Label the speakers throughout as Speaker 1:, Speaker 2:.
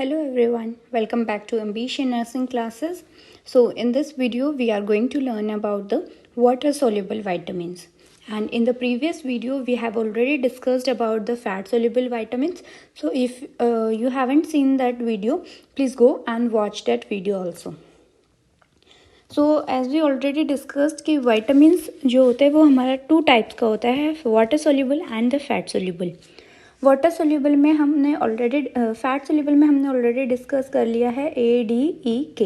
Speaker 1: Hello everyone, welcome back to Ambition Nursing classes. So in this video we are going to learn about the water soluble vitamins. And in the previous video we have already discussed about the fat soluble vitamins. So if you haven't seen that video, please go and watch that video also. So as we already discussed कि vitamins जो होते हैं वो हमारा 2 types का होता है, water soluble and the fat soluble. Water soluble में हमने ऑलरेडी फैट सोल्यूबल में हमने ऑलरेडी डिस्कस कर लिया है ADEK,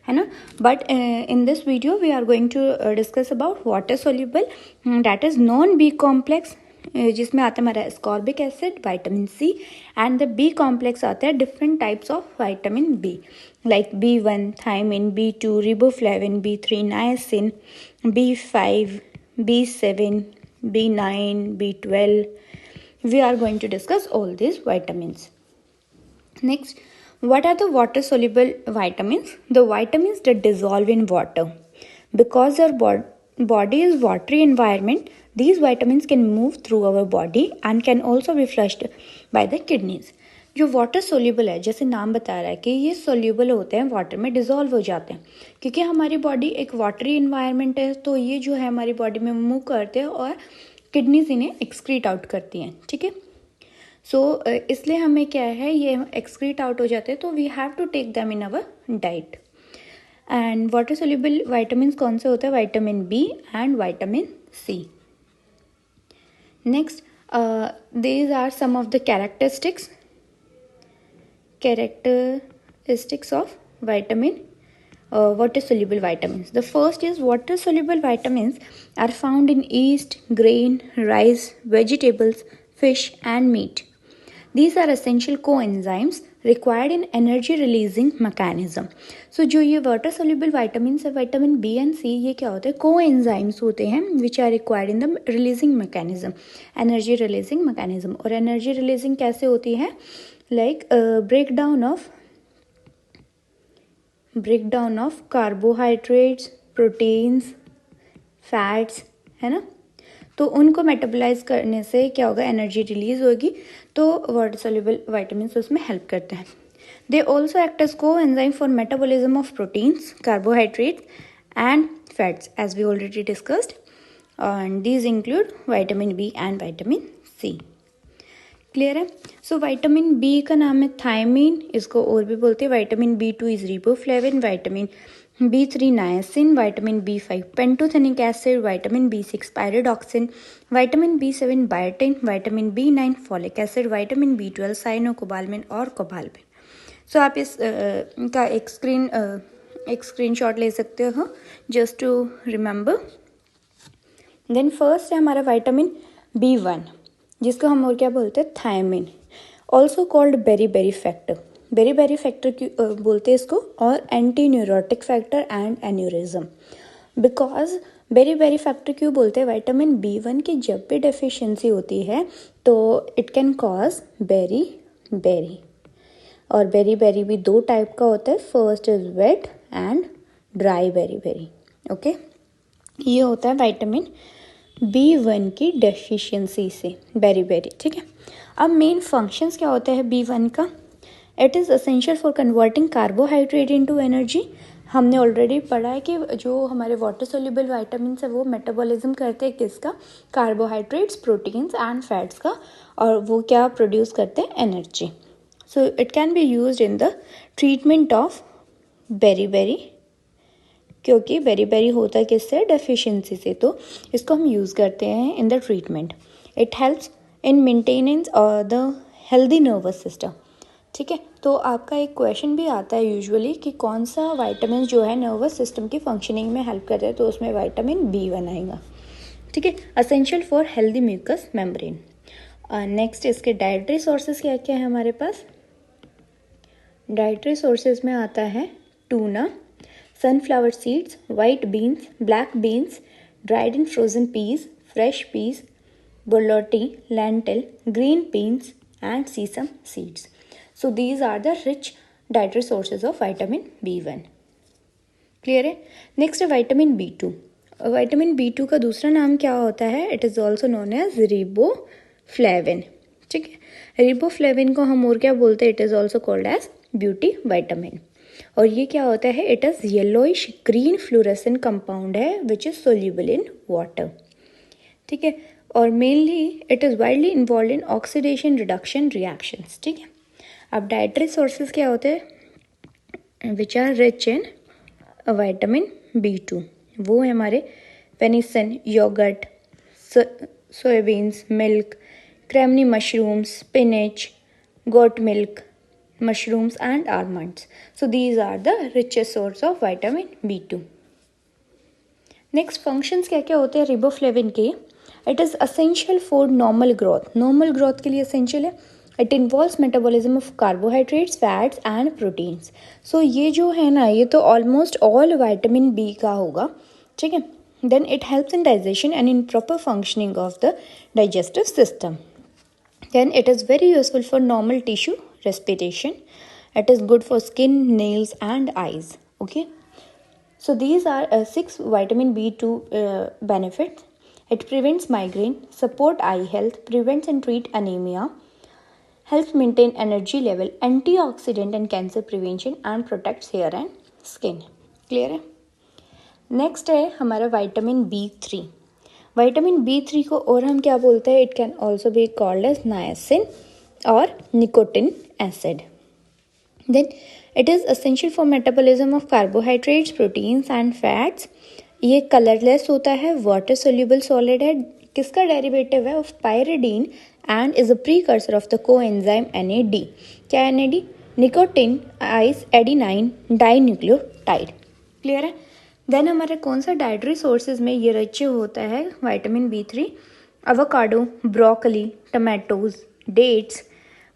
Speaker 1: है ना. But in this video we are going to discuss about water soluble that is non B complex, जिसमें आता है हमारा ascorbic acid, vitamin C, and the B complex आता है different types of vitamin B like B1 thiamine, B2 riboflavin, B3 niacin, B5 B7 B9 B12. We are going to discuss all these vitamins. Next, what are the water soluble vitamins? The vitamins that dissolve in water. Because our body is watery environment, these vitamins can move through our body and can also be flushed by the kidneys. जो water soluble है, जैसे नाम बता रहा है कि ये soluble होते हैं, वाटर में डिजॉल्व हो जाते हैं, क्योंकि हमारी बॉडी एक वाटरी इन्वायरमेंट है. तो ये जो है हमारी बॉडी में मूव करते हैं और किडनीज इन्हें एक्सक्रीट आउट करती हैं. ठीक है. सो इसलिए हमें क्या है, ये एक्सक्रीट आउट हो जाते हैं, तो we have to take them in our diet. And water soluble vitamin कौन से होते हैं? Vitamin B and vitamin C. Next, these are some of the characteristics of vitamin water soluble vitamins. The first is water soluble vitamins are found in yeast, grain, rice, vegetables, fish and meat. These are essential coenzymes required in energy releasing mechanism. So जो ये water soluble vitamins है, vitamin B and C, ये क्या होते हैं? coenzymes होते हैं which are required in the releasing mechanism, energy releasing mechanism. और energy releasing कैसे होती है? Like breakdown of carbohydrates, proteins, fats, है ना. तो उनको मेटाबोलाइज करने से क्या होगा? एनर्जी रिलीज होगी. तो वाटर सोल्यूबल विटामिन्स उसमें हेल्प करते हैं. They also act as coenzyme for metabolism of proteins, carbohydrates and fats as we already discussed. And these include vitamin B and vitamin C. Clear है. So vitamin B का नाम है thiamine, इसको और भी बोलते हैं. Vitamin B2 is riboflavin, vitamin B3 niacin, vitamin B5 pantothenic acid, vitamin B6 pyridoxine, vitamin B7 biotin, vitamin B9 folic acid, vitamin B12 cyanocobalamin और कोबालमिन. सो आप इस का एक स्क्रीनशॉट ले सकते हो just to remember. Then first है हमारा विटामिन B1, जिसको हम और क्या बोलते हैं? Thiamine, also called beri factor. Beri factor बोलते हैं इसको, और anti neurotic factor and aneurysm. Because beri factor क्यों बोलते हैं? विटामिन B1 की जब भी डेफिशिएंसी होती है तो इट कैन कॉज बेरी. और बेरी भी 2 टाइप का होता है. First is wet and dry beri. Okay, ये होता है विटामिन B1 की डेफिशिएंसी से बेरी. ठीक है. अब मेन फंक्शंस क्या होता है B1 का? It is essential for converting carbohydrate into energy. हमने ऑलरेडी पढ़ा है कि जो हमारे वाटर सोल्यूबल विटामिन है वो मेटाबॉलिज्म करते हैं किसका? कार्बोहाइड्रेट्स, प्रोटीन्स एंड फैट्स का. और वो क्या प्रोड्यूस करते हैं? Energy. So it can be used in the treatment of beri, क्योंकि बेरी होता है किससे? डेफिशिएंसी से. तो इसको हम यूज़ करते हैं इन the treatment. It helps in maintenance और द हेल्दी नर्वस सिस्टम. ठीक है. तो आपका एक क्वेश्चन भी आता है यूजुअली कि कौन सा विटामिन जो है नर्वस सिस्टम की फंक्शनिंग में हेल्प करता है, तो उसमें विटामिन B1 आएगा. ठीक है. Essential for healthy mucus membrane. Next, इसके डाइटरी सोर्सेज क्या क्या है हमारे पास? डाइटरी सोर्सेज में आता है tuna, sunflower seeds, white beans, black beans, dried and frozen peas, fresh peas, borlotti, lentil, green beans and sesame seeds. So these are the rich dietary sources of vitamin B1. Clear है. Next है vitamin B2. Vitamin B2 का दूसरा नाम क्या होता है? It is also known as riboflavin. ठीक है. रिबोफ्लेविन को हम और क्या बोलते हैं, it is also called as beauty vitamin. और ये क्या होता है, it is yellowish green fluorescent compound है which is soluble in water, ठीक है। और mainly it is widely involved in oxidation reduction reactions, ठीक है। अब डाइटरी सोर्सेज क्या होते हैं, which are rich in vitamin B2, वो है हमारे venison, yoghurt, soybeans, milk, cremini mushrooms, spinach, goat milk, mushrooms and almonds. So these are the richest source of vitamin B2. Next functions क्या क्या होते हैं रिबोफ्लेविन के, it is essential for normal growth. Normal growth के लिए essential है. It involves metabolism of carbohydrates, fats and proteins. So ये जो है ना, ये तो almost all vitamin B का होगा, ठीक है. Then it helps in digestion and in proper functioning of the digestive system. Then it is very useful for normal tissue respiration. It is good for skin, nails and eyes. Okay. So these are 6 vitamin B2 benefits. It prevents migraine, support eye health, prevents and treat anemia, helps maintain energy level, antioxidant and cancer prevention and protects hair and skin. Clear है? Next है हमारा vitamin B3. Vitamin B3 को और हम क्या बोलते हैं, it can also be called as niacin और nicotine acid. Then it is essential for metabolism of carbohydrates, proteins and fats. ये कलरलेस होता है, वाटर सोल्यूबल सॉलिड है. किसका डेरिवेटिव है, of pyridine and is a precursor of the coenzyme NAD. क्या NAD, nicotinamide adenine dinucleotide. Clear है. Then हमारे कौन सा डाइटरी सोर्सेज में ये रिच होता है vitamin B3, avocado, broccoli, tomatoes, dates,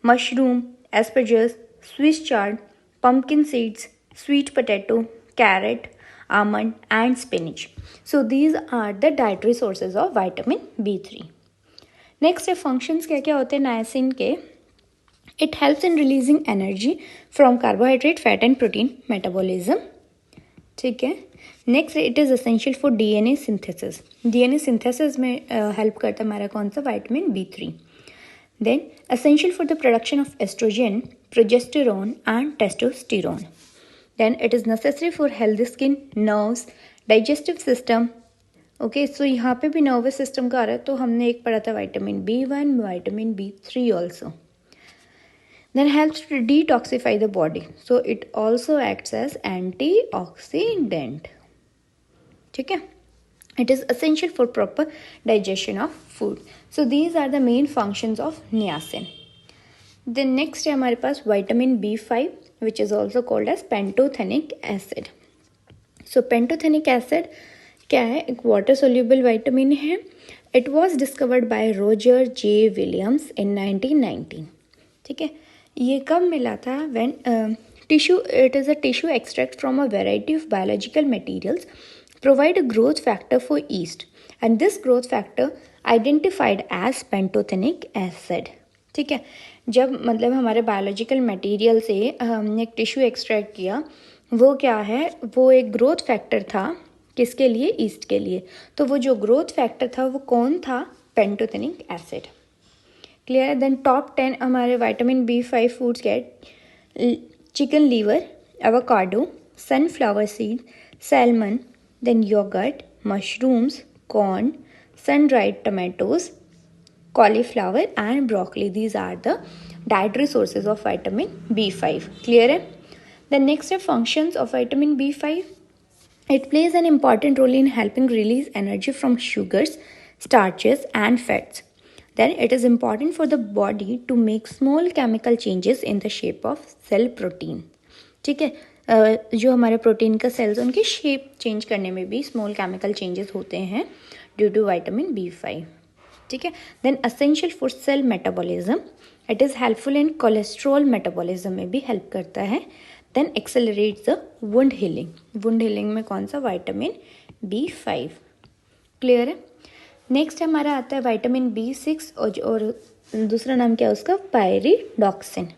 Speaker 1: mushroom, asparagus, Swiss chard, pumpkin seeds, sweet potato, carrot, almond and spinach. So these are the dietary sources of vitamin B3. Next है functions क्या क्या होते हैं niacin के. It helps in releasing energy from carbohydrate, fat and protein metabolism. ठीक है. Next it is essential for DNA synthesis. DNA synthesis में help करता है हमारा कौन सा, vitamin B3. Then essential for the production of oestrogen, progesterone and testosterone. Then it is necessary for healthy skin, nerves, digestive system. Okay, so यहाँ पे भी nervous system का आ रहा है, तो हमने एक पढ़ा था vitamin B1, vitamin B3 also. Then helps to detoxify the body. So it also acts as antioxidant. ठीक है. It is essential for proper digestion of food. So these are the main functions of niacin. Then next है हमारे पास vitamin B5, which is also called as pantothenic acid. So pantothenic acid क्या है, एक water soluble vitamin है. It was discovered by Roger J. Williams in 1919. ठीक है. ये कब मिला था, when it is a tissue extract from a variety of biological materials provide a growth factor for yeast, and this growth factor identified as pantothenic acid. ठीक है. जब मतलब हमारे बायोलॉजिकल मटेरियल से हमने एक टिश्यू एक्सट्रैक्ट किया, वो क्या है, वो एक ग्रोथ फैक्टर था. किसके लिए, ईस्ट के लिए. तो वो जो ग्रोथ फैक्टर था वो कौन था, pantothenic acid. Clear. Then top 10 हमारे विटामिन B5 फूड्स क्या है, chicken liver, avocado, sunflower seed, salmon, then yogurt, mushrooms, corn, sun dried tomatoes, cauliflower and broccoli. These are the dietary sources of vitamin B5. Clear है. The next are functions of vitamin B5. It plays an important role in helping release energy from sugars, starches and fats. Then it is important for the body to make small chemical changes in the shape of cell protein. ठीक है. जो हमारे protein का sales उनकी shape change करने में भी small chemical changes होते हैं ड्यू टू विटामिन B5. ठीक है. Then essential for cell metabolism. It is helpful in cholesterol metabolism में भी हेल्प करता है. Then accelerates the wound healing. Wound healing में कौन सा, विटामिन B5. क्लियर है. नेक्स्ट हमारा आता है विटामिन B6 और दूसरा नाम क्या है उसका, पायरिडॉक्सिन.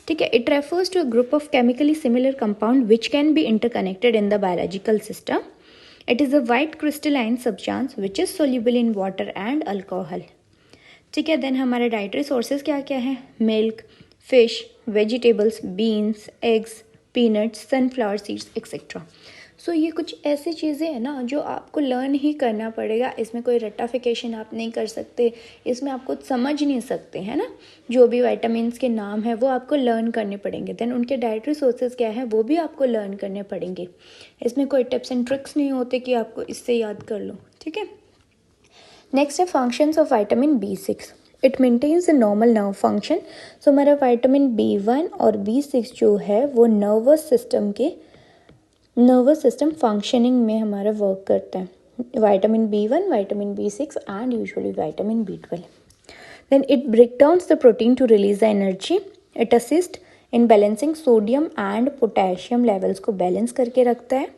Speaker 1: ठीक है. It refers to a group of chemically similar compound which can be interconnected in the biological system. It is a white crystalline substance which is soluble in water and alcohol. ठीक है। Then हमारे dietary sources क्या क्या है, milk, fish, vegetables, beans, eggs, peanuts, sunflower seeds etcetera. So ये कुछ ऐसी चीज़ें हैं ना जो आपको लर्न ही करना पड़ेगा, इसमें कोई रट्टाफिकेशन आप नहीं कर सकते, इसमें आप कुछ समझ नहीं सकते, है ना। जो भी वाइटामिन्स के नाम है वो आपको लर्न करने पड़ेंगे। देन उनके डाइटरी सोर्सेज क्या है वो भी आपको लर्न करने पड़ेंगे। इसमें कोई टिप्स एंड ट्रिक्स नहीं होते कि आपको इससे याद कर लो, ठीक है। नेक्स्ट है functions of vitamin B6। It maintains the normal nerve function. So हमारा विटामिन B1 और B6 जो है वो नर्वस सिस्टम फंक्शनिंग में हमारा वर्क करता है। Vitamin B1, vitamin B6 and usually vitamin B12। Then it break down the protein to release the energy. It assist in balancing sodium and potassium levels को balance करके रखता है।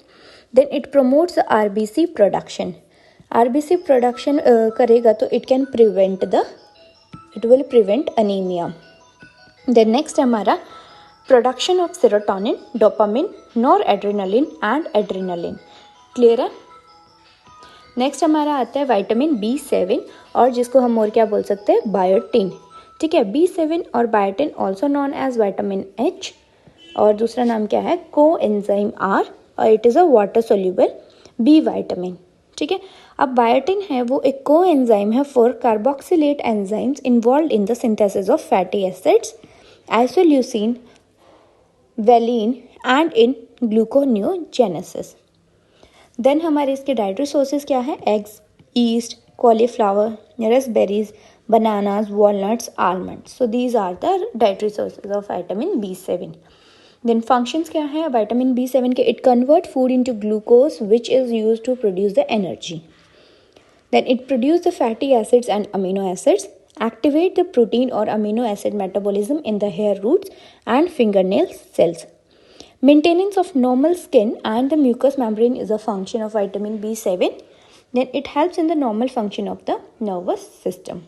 Speaker 1: Then it promotes RBC production. RBC production करेगा तो it will prevent anaemia. Then next हमारा production of serotonin, dopamine, noradrenaline and adrenaline. Clear है। Next हमारा आता है विटामिन B7 और जिसको हम और क्या बोल सकते हैं, बायोटिन। ठीक है, B7 और biotin also known as vitamin H और दूसरा नाम क्या है, कोएंजाइम R और it is a water soluble B vitamin. ठीक है। अब बायोटिन है वो एक कोएंजाइम है for carboxylate enzymes involve in the synthesis of fatty acids, isoleucine, valine and in gluconeogenesis. Then हमारे इसके डाइटरी सोर्सेज क्या है, eggs, yeast, cauliflower, raspberries, bananas, walnuts, almonds. So these are the dietary sources of vitamin B7। Then functions क्या है vitamin B7 के, it convert food into glucose which is used to produce the energy. Then it produce the fatty acids and amino acids, activate the protein or amino acid metabolism in the hair roots and fingernail cells. Maintenance of normal skin and the mucous membrane is a function of vitamin B7. Then it helps in the normal function of the nervous system.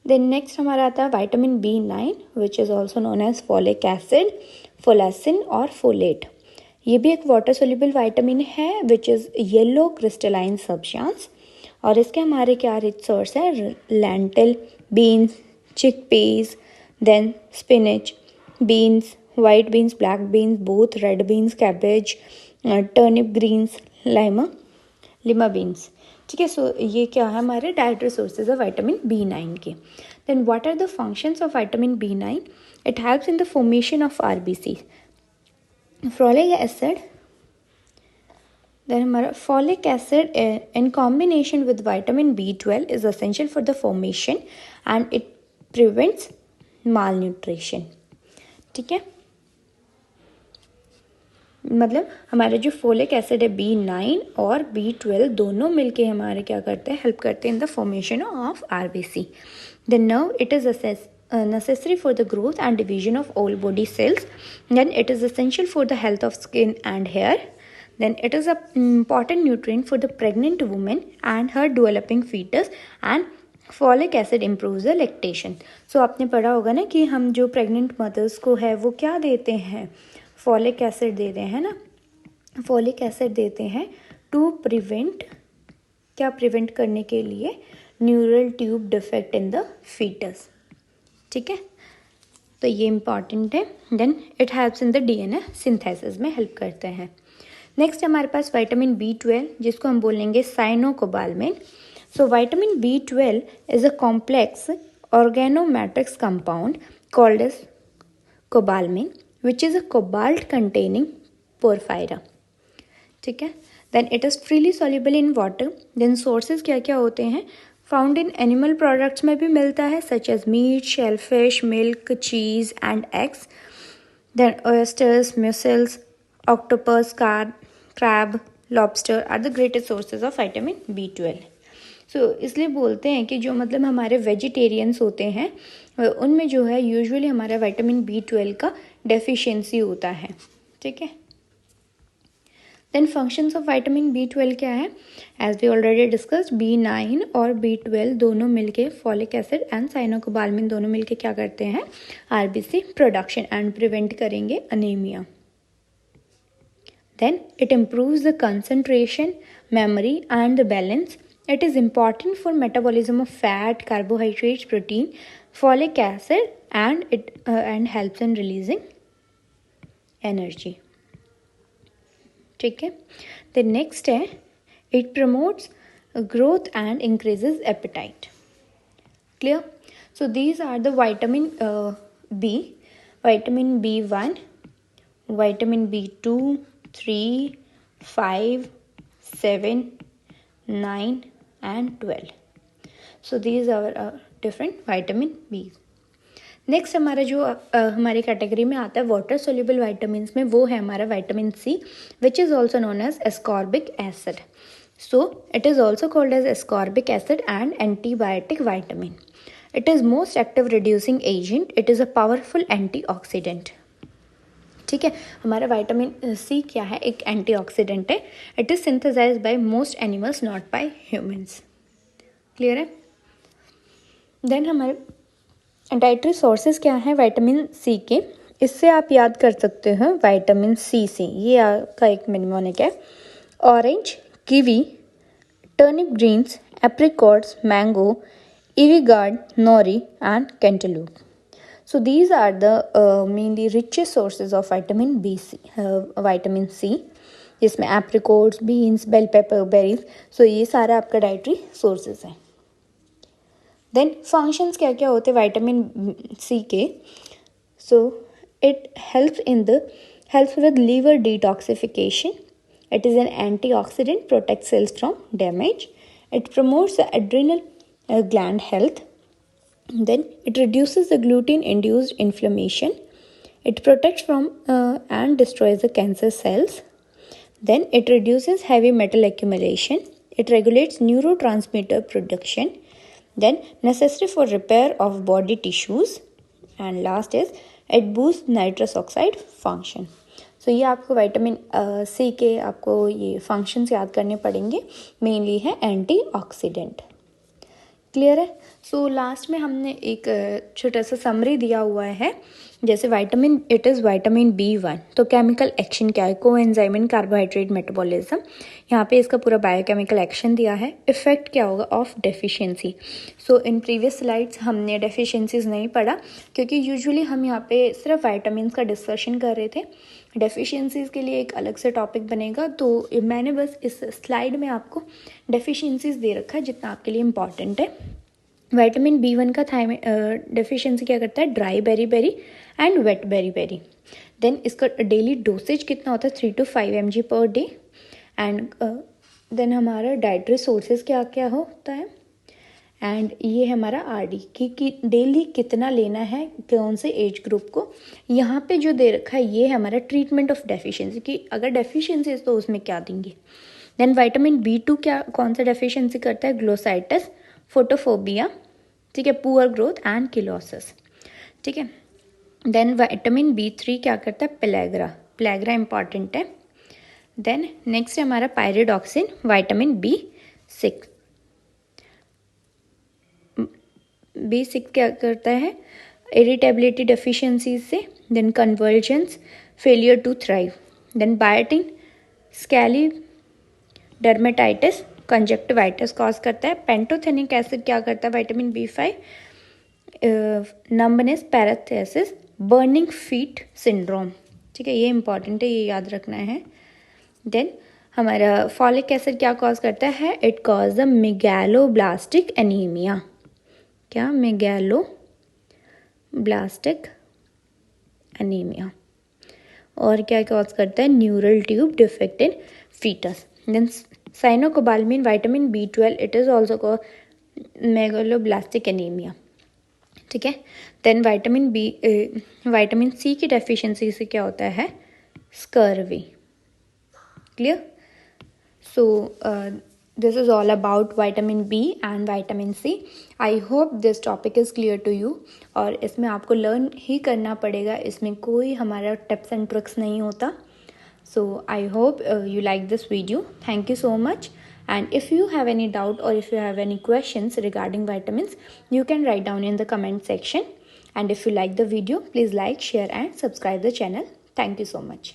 Speaker 1: Then next हमारा आता है vitamin B9 which is also known as folic acid, folacin और folate. ये भी एक water soluble vitamin है which is yellow crystalline substance और इसके हमारे क्या रिच सोर्स है, lentil, beans, chickpeas, then spinach, beans, white beans, black beans, both red beans, cabbage, turnip greens, lima beans. ठीक है। सो ये क्या है हमारे dietary sources of vitamin B9 के। Then what are the functions of vitamin B9? It helps in the formation of RBC, folic acid. Then हमारा folic acid in combination with vitamin B12 is essential for the formation and it prevents malnutrition. ठीक है, मतलब हमारा जो folic acid है B9 और B12 दोनों मिलके हमारे क्या करते हैं, हेल्प करते हैं इन the formation of RBC. The nerve, it is necessary for the growth and division of all body cells. Then it is essential for the health of skin and hair. Then it is an important nutrient for the pregnant woman and her developing fetus and folic acid improves the lactation. So आपने पढ़ा होगा ना कि हम जो pregnant mother's को है वो क्या देते हैं, फॉलिक एसिड देते हैं ना, फॉलिक एसिड देते हैं टू प्रिवेंट, क्या प्रिवेंट करने के लिए, neural tube defect in the foetus. ठीक है, तो ये इम्पॉर्टेंट है. Then it helps in the DNA synthesis में हेल्प करते हैं. नेक्स्ट हमारे पास विटामिन B12 जिसको हम बोलेंगे cyanocobalamin. So vitamin B12 is a complex organomatrix compound called as cobalamin which is a cobalt containing porphyra. ठीक है, then it is freely soluble in water. then sources क्या क्या होते हैं, फाउंड इन एनिमल प्रोडक्ट्स में भी मिलता है such as meat, shellfish, milk, cheese and eggs. Then oysters, mussels, octopus, crab, lobster are the greatest sources of vitamin B12. So इसलिए बोलते हैं कि जो मतलब हमारे वेजिटेरियंस होते हैं उनमें जो है यूजुअली हमारा विटामिन B12 का डेफिशिएंसी होता है. ठीक है, then functions of vitamin B12 क्या है, as we already discussed, B9 और B12 दोनों मिलके, फॉलिक एसिड एंड साइनोकोबालमिन दोनों मिलके क्या करते हैं, RBC प्रोडक्शन एंड प्रिवेंट करेंगे anaemia. Then it improves the concentration, memory and the balance It is important for metabolism of fat, carbohydrates, protein, folic acid, and it helps in releasing energy. ठीक है. The next है, it promotes growth and increases appetite. Clear? So these are the vitamin B, vitamin B1, vitamin B2, 3, 5, 7, 9 and 12. So these are different vitamin B. Next हमारा जो हमारी category में आता है water soluble vitamin में, वो है हमारा vitamin C, which is also known as ascorbic acid. So it is also called as ascorbic acid and antibiotic vitamin. It is most active reducing agent. It is a powerful antioxidant. ठीक है, हमारा vitamin सी क्या है? एक antioxidant है. It is synthesised by most animals, not by humans. Clear है? Then हमारे dietary sources क्या है विटामिन सी के? इससे आप याद कर सकते हैं विटामिन सी से, ये आपका एक निमोनिक है. Orange, kiwi, turnip greens, apricots, mango, इविगार्ड, nori and cantaloupe. So these are the mainly richest sources of vitamin C, जिसमें apricots, beans, bell pepper, berries. So ये सारा आपका डाइटरी सोर्सेज है. देन फंक्शंस क्या क्या होते हैं विटामिन सी के? So it helps with liver detoxification. It is an antioxidant, protect cells from damage. It promotes the adrenal gland health. Then it reduces the gluten-induced inflammation. It protects from and destroys the cancer cells. Then it reduces heavy metal accumulation. It regulates neurotransmitter production. Then necessary for repair of body tissues. And last is it boosts nitrous oxide function. So ये आपको vitamin C के आपको ये functions याद करने पड़ेंगे. Mainly है antioxidant. Clear है? सो लास्ट में हमने एक छोटा सा समरी दिया हुआ है. जैसे vitamin, it is vitamin B1. तो केमिकल एक्शन क्या है? कोएंजाइम इन कार्बोहाइड्रेट मेटाबॉलिज्म. यहाँ पे इसका पूरा बायोकेमिकल एक्शन दिया है. इफेक्ट क्या होगा of deficiency? So in previous slides हमने डेफिशिएंसीज नहीं पढ़ा, क्योंकि यूजुअली हम यहाँ पे सिर्फ विटामिन का डिस्कशन कर रहे थे. डेफिशिएंसीज के लिए एक अलग से टॉपिक बनेगा. तो मैंने बस इस स्लाइड में आपको डेफिशिएंसीज दे रखा है जितना आपके लिए इम्पॉर्टेंट है. विटामिन B1 का डेफिशिएंसी क्या करता है? Dry beriberi and wet beriberi. Then इसका डेली डोसेज कितना होता है? 3 to 5 mg per day. And then हमारा डाइटरी सोर्सेज क्या क्या होता है? एंड ये है हमारा RD कि डेली कितना लेना है कौन से एज ग्रुप को. यहाँ पे जो दे रखा है ये है हमारा ट्रीटमेंट ऑफ डेफिशिएंसी कि अगर डेफिशिएंसी है तो उसमें क्या देंगे. देन विटामिन B2 क्या कौन सा डेफिशिएंसी करता है? ग्लोसाइटिस, फोटोफोबिया, ठीक है, पुअर ग्रोथ एंड किलोसिस. ठीक है. देन विटामिन B3 क्या करता है? पेलेग्रा इंपॉर्टेंट है. देन नेक्स्ट है हमारा पायरिडॉक्सिन, विटामिन B6 क्या करता है? इरिटेबिलिटी डेफिशिएंसी से. Then convergence, failure to thrive. Then biotin, scaly dermatitis, conjunctivitis cause करता है. पेंटोथेनिक एसिड क्या करता है? Vitamin B5, numbness, paresthesia, burning feet syndrome. ठीक है, ये इंपॉर्टेंट है, ये याद रखना है. देन हमारा फॉलिक एसिड क्या कॉज करता है? It cause the megaloblastic anemia. क्या? Megaloblastic anemia. और क्या कॉज करता है? Neural tube defect in fetus. Then cyanocobalamin, vitamin B12, it is also called megaloblastic anemia. ठीक है. देन विटामिन सी की डेफिशिएंसी से क्या होता है? Scurvy. Clear? So this is all about vitamin B and vitamin C. I hope this topic is clear to you. और इसमें आपको लर्न ही करना पड़ेगा, इसमें कोई हमारा टिप्स एंड ट्रिक्स नहीं होता. So I hope you like this video. Thank you so much. And if you have any doubt or if you have any questions regarding vitamins, you can write down in the comment section. And if you like the video, please like, share and subscribe the channel. Thank you so much.